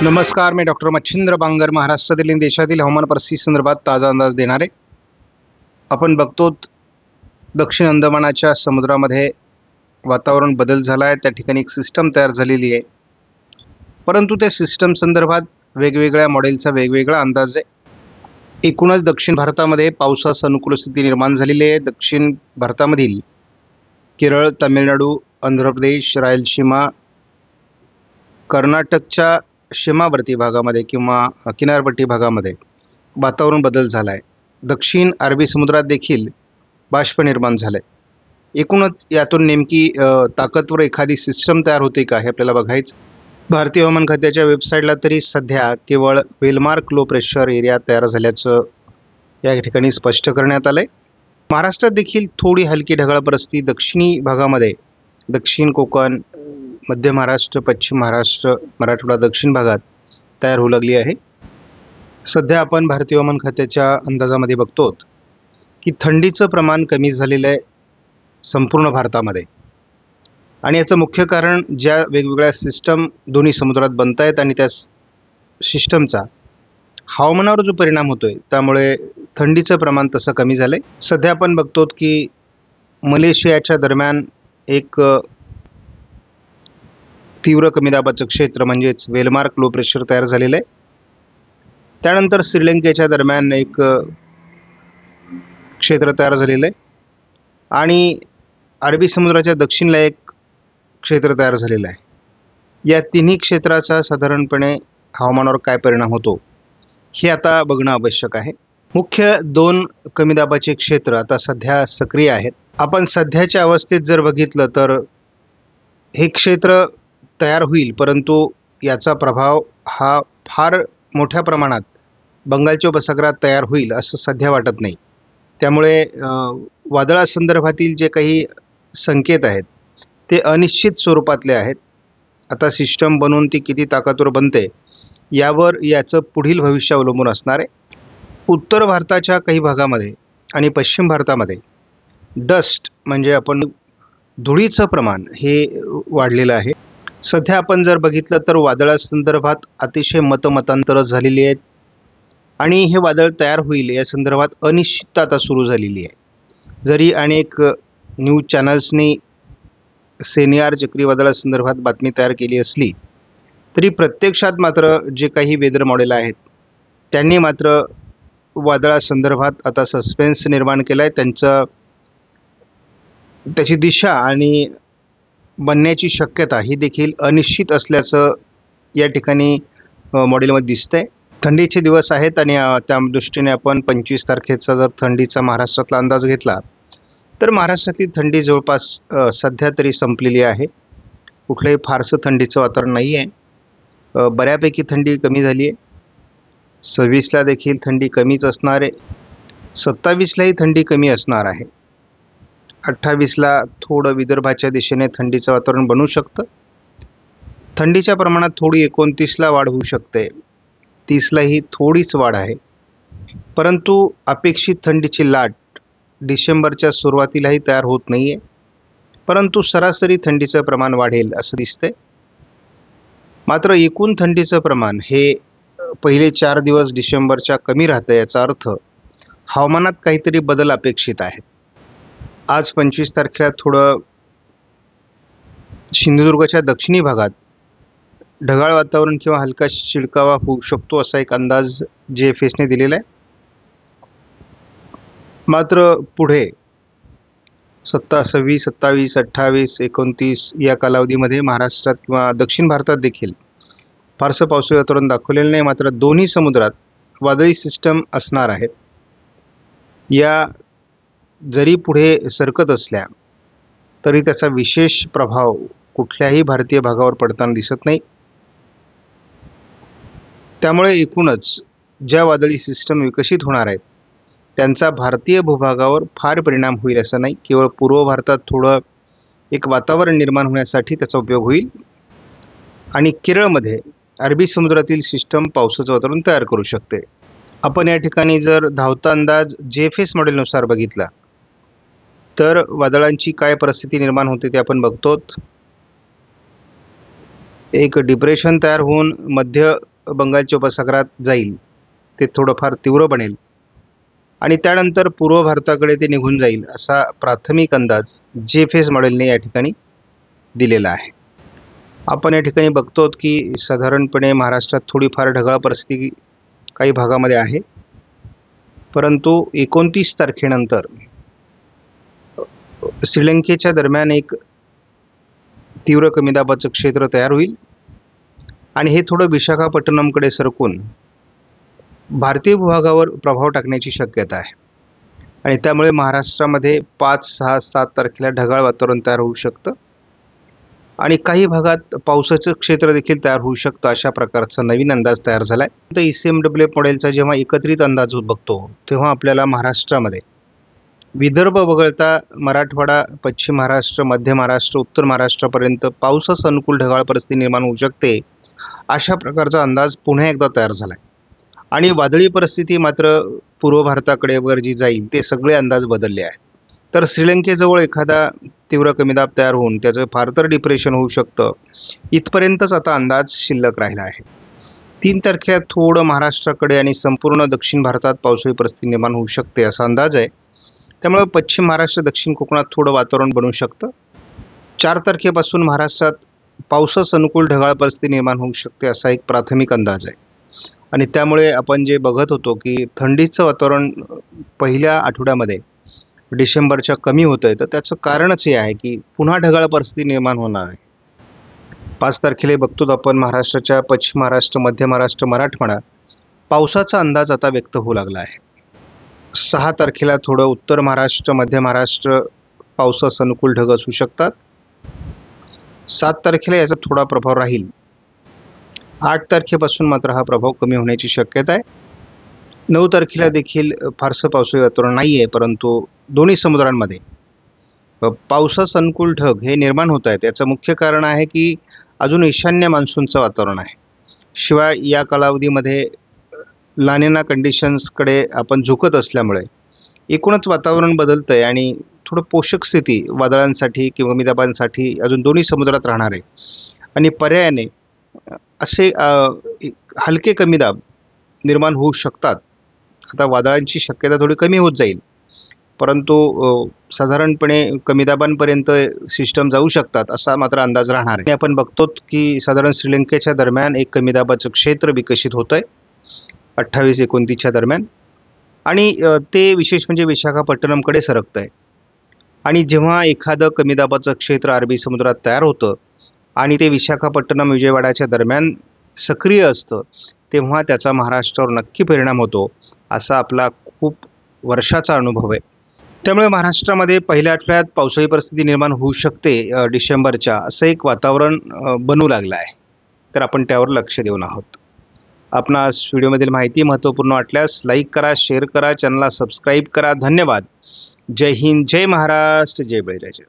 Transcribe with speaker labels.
Speaker 1: नमस्कार, मी डॉक्टर मच्छिंद्र बांगर महाराष्ट्रातील आणि देशातील हवामान परिस्थिती संदर्भात ताजा अंदाज देणार आहे. आपण बघतो दक्षिण अंदमानाच्या समुद्रामध्ये वातावरण बदल झाला आहे. त्या ठिकाणी एक सिस्टम तयार झालेली आहे, परंतु त्या सिस्टम संदर्भात वेगवेगळ्या मॉडेलचा वेगवेगळा अंदाज आहे. एकूणच दक्षिण भारतामध्ये पावसास अनुकूल स्थिती निर्माण झालेली आहे. दक्षिण भारतामधील केरळ, तामिळनाडू, आंध्र प्रदेश, रायलसीमा, कर्नाटकच्या सीमावर्ती भागामध्ये किंवा किनारपट्टी भागामध्ये वातावरण बदल झाला आहे. दक्षिण अरबी समुद्रात देखील बाष्प निर्माण झालं आहे. एकूणच यातून नेमकी ताकदवर एखादी सिस्टम तयार होते का हे आपल्याला बघायचं. भारतीय हवामान खात्याच्या वेबसाईटला तरी सध्या केवळ वेलमार्क लो प्रेशर एरिया तयार झाल्याचं या ठिकाणी स्पष्ट करण्यात आलं आहे. महाराष्ट्रात देखील थोडी हलकी ढगाळ परिस्थिती दक्षिणी भागामध्ये, दक्षिण कोकण, मध्य महाराष्ट्र, पश्चिम महाराष्ट्र, मराठवाडा, दक्षिण भागात तयार होऊ लागली आहे. सध्या आपण भारतीय हवामान खात्याच्या अंदाजामध्ये बघतो की थंडीचं प्रमाण कमी झालेलं आहे संपूर्ण भारतामध्ये, आणि याचं मुख्य कारण ज्या वेगवेगळ्या सिस्टम दोन्ही समुद्रात बनत आहेत आणि त्या सिस्टमचा हवामानावर जो परिणाम होतोय त्यामुळे थंडीचं प्रमाण तसं कमी झालंय. सध्या आपण बघतो की मलेशियाच्या दरम्यान एक तीव्र कमी दाबाचं क्षेत्र म्हणजेच वेलमार्क लो प्रेशर तयार झालेलं आहे. त्यानंतर श्रीलंकेच्या दरम्यान एक क्षेत्र तयार झालेलं आहे आणि अरबी समुद्राच्या दक्षिणला एक क्षेत्र तयार झालेलं आहे. या तिन्ही क्षेत्राचा साधारणपणे हवामानावर काय परिणाम होतो हे आता बघणं आवश्यक आहे. मुख्य दोन कमी दाबाचे क्षेत्र आता सध्या सक्रिय आहेत. आपण सध्याच्या अवस्थेत जर बघितलं तर हे क्षेत्र तयार होईल, परंतु याचा प्रभाव हा फार मोठ्या प्रमाणात बंगालच्या उपसागरात तयार होईल असं सध्या वाटत नाही. त्यामुळे वादळासंदर्भातील जे काही संकेत आहेत ते अनिश्चित स्वरूपातले आहेत. आता सिस्टम बनवून ती किती ताकदवर बनते यावर याचं पुढील भविष्य अवलंबून असणार आहे. उत्तर भारताच्या काही भागामध्ये आणि पश्चिम भारतामध्ये डस्ट म्हणजे आपण धुळीचं प्रमाण हे वाढलेलं आहे. सध्या आपण जर बघितलं तर वादळासंदर्भात अतिशय मतांतरं झालेली आहेत आणि हे वादळ तयार होईल या संदर्भात अनिश्चितता आता सुरू झालेली आहे. जरी अनेक न्यूज चॅनल्सनी सेनियार चक्रीवादळासंदर्भात बातमी तयार केली असली तरी प्रत्यक्षात मात्र जे काही वेदर मॉडेल आहेत त्यांनी मात्र वादळासंदर्भात आता सस्पेन्स निर्माण केला आहे. त्याची दिशा आणि बनण्याची शक्यता ही देखील अनिश्चित असल्याचं या ठिकाणी मॉडेलमध्ये दिसतंय. थंडीचे दिवस आहेत आणि त्या दृष्टीने आपण 25 तारखेचा जर थंडीचा महाराष्ट्रातला अंदाज घेतला तर महाराष्ट्रातली थंडी जवळपास सध्या तरी संपलेली आहे. कुठलंही फारसं थंडीचं वातावरण नाही आहे. बऱ्यापैकी थंडी कमी झाली आहे. 26ला देखील थंडी कमीच असणार आहे. 27लाही थंडी कमी असणार आहे. 28ला थोडं विदर्भाच्या दिशेने थंडीचं वातावरण बनू शकतं. थंडीच्या प्रमाणात थोडी 29ला वाढ होऊ शकते. 30लाही थोडीच वाढ आहे, परंतु अपेक्षित थंडीची लाट डिसेंबरच्या सुरुवातीलाही तयार होत नाही आहे. परंतु सरासरी थंडीचं प्रमाण वाढेल असं दिसतंय. मात्र एकूण थंडीचं प्रमाण हे पहिले 4 दिवस डिसेंबरच्या कमी राहतं. याचा अर्थ हवामानात काहीतरी बदल अपेक्षित आहेत. आज 25 तारखेला थोडं सिंधुदुर्गच्या दक्षिणी भागात ढगाळ वातावरण किंवा हलका शिडकावा होऊ शकतो असा एक अंदाज GFSने दिलेला आहे. मात्र पुढे 26, 27, 28, 29 या कालावधीमध्ये महाराष्ट्रात किंवा दक्षिण भारतात देखील फारसं पावसाळी वातावरण दाखवलेलं नाही. मात्र दोन्ही समुद्रात वादळी सिस्टम असणार आहेत. या जरी पुढे सरकत असल्या तरी त्याचा विशेष प्रभाव कुठल्याही भारतीय भागावर पडताना दिसत नाही. त्यामुळे एकूणच ज्या वादळी सिस्टम विकसित होणार आहेत त्यांचा भारतीय भूभागावर फार परिणाम होईल असं नाही. केवळ पूर्व भारतात थोडं एक वातावरण निर्माण होण्यासाठी त्याचा उपयोग होईल आणि केरळमध्ये अरबी समुद्रातील सिस्टम पावसाचं वातावरण तयार करू शकते. आपण या ठिकाणी जर धावता अंदाज GFS मॉडेलनुसार बघितला तर वादळांची काय परिस्थिती निर्माण होते ते आपण बघतो. एक डिप्रेशन तयार होऊन मध्य बंगालच्या उपसागरात जाईल, ते थोडंफार तीव्र बनेल आणि त्यानंतर पूर्व भारताकडे ते निघून जाईल, असा प्राथमिक अंदाज GFS मॉडेलने या ठिकाणी दिलेला आहे. आपण या ठिकाणी बघतो की साधारणपणे महाराष्ट्रात थोडीफार ढगाळ परिस्थिती काही भागामध्ये आहे, परंतु 29 तारखेनंतर श्रीलंकेच्या दरम्यान एक तीव्र कमी दाबाचं क्षेत्र तयार होईल आणि हे थोडं विशाखापट्टणमकडे सरकून भारतीय भूभागावर प्रभाव टाकण्याची शक्यता आहे आणि त्यामुळे महाराष्ट्रामध्ये 5, 6, 7 तारखेला ढगाळ वातावरण तयार होऊ शकतं आणि काही भागात पावसाचं क्षेत्र देखील तयार होऊ शकतं. अशा प्रकारचा नवीन अंदाज तयार झाला आहे. तर ECMWF मॉडेलचा जेव्हा एकत्रित अंदाज बघतो तेव्हा आपल्याला महाराष्ट्रामध्ये विदर्भ वगळता मराठवाडा, पश्चिम महाराष्ट्र, मध्य महाराष्ट्र, उत्तर महाराष्ट्रापर्यंत पावसास अनुकूल ढगाळ परिस्थिती निर्माण होऊ शकते, अशा प्रकारचा अंदाज पुन्हा एकदा तयार झाला आहे. आणि वादळी परिस्थिती मात्र पूर्व भारताकडे वगैरे जी जाईल ते सगळे अंदाज बदलले आहेत. तर श्रीलंकेजवळ एखादा तीव्र कमीदाब तयार होऊन त्याचं फार तर डिप्रेशन होऊ शकतं, इथपर्यंतच आता अंदाज शिल्लक राहिला आहे. 3 तारखेला थोडं महाराष्ट्राकडे आणि संपूर्ण दक्षिण भारतात पावसाळी परिस्थिती निर्माण होऊ शकते असा अंदाज आहे. त्यामुळे पश्चिम महाराष्ट्र, दक्षिण कोकणात थोडं वातावरण बनू शकतं. 4 तारखेपासून महाराष्ट्रात पावसास अनुकूल ढगाळ परिस्थिती निर्माण होऊ शकते असा एक प्राथमिक अंदाज आहे. आणि त्यामुळे आपण जे बघत होतो की थंडीचं वातावरण पहिल्या आठवड्यामध्ये डिसेंबरच्या कमी होतंय, तर त्याचं कारणच हे आहे की पुन्हा ढगाळ परिस्थिती निर्माण होणार आहे. 5 तारखेला बघतो आपण महाराष्ट्राच्या पश्चिम महाराष्ट्र, मध्य महाराष्ट्र, मराठवाडा पावसाचा अंदाज आता व्यक्त होऊ लागला आहे. 6 तारखेला थोडं उत्तर महाराष्ट्र, मध्य महाराष्ट्र पावसास अनुकूल ढग असू शकतात. 7 तारखेला याचा थोडा प्रभाव राहील. 8 तारखेपासून मात्र हा प्रभाव कमी होण्याची शक्यता आहे. 9 तारखेला देखील फारसं पावसाळी वातावरण नाही आहे, परंतु दोन्ही समुद्रांमध्ये पावसास अनुकूल ढग हे निर्माण होत आहेत. याचं मुख्य कारण आहे की अजून ईशान्य मान्सूनचं वातावरण आहे. शिवाय या कालावधीमध्ये लानिना कंडिशन्सकडे आपण झुकत असल्यामुळे एकूणच वातावरण बदलतं आहे आणि थोडं पोषक स्थिती वादळांसाठी किंवा कमी दाबांसाठी अजून दोन्ही समुद्रात राहणार आहे आणि पर्यायाने असे हलके कमी दाब निर्माण होऊ शकतात. आता वादळांची शक्यता थोडी कमी होत जाईल, परंतु साधारणपणे कमी दाबांपर्यंत सिस्टम जाऊ शकतात असा मात्र अंदाज राहणार आहे. आपण बघतो की साधारण श्रीलंकेच्या दरम्यान एक कमी दाबाचं क्षेत्र विकसित होत आहे 28-29च्या दरम्यान आणि ते विशेष म्हणजे विशाखापट्टणमकडे सरकतं आहे. आणि जेव्हा एखादं कमी दाबाचं क्षेत्र अरबी समुद्रात तयार होतं आणि ते विशाखापट्टणम विजयवाडाच्या दरम्यान सक्रिय असतं, तेव्हा त्याचा महाराष्ट्रावर नक्की परिणाम होतो, असा आपला खूप वर्षाचा अनुभव आहे. त्यामुळे महाराष्ट्रामध्ये पहिल्या आठवड्यात पावसाळी परिस्थिती निर्माण होऊ शकते डिसेंबरच्या, असं एक वातावरण बनू लागलं आहे. तर आपण त्यावर लक्ष देऊन आहोत. आपणास व्हिडिओमधील माहिती महत्त्वपूर्ण वाटल्यास लाईक करा, शेअर करा, चॅनलला सबस्क्राईब करा. धन्यवाद. जय हिंद, जय महाराष्ट्र, जय बळीराजा.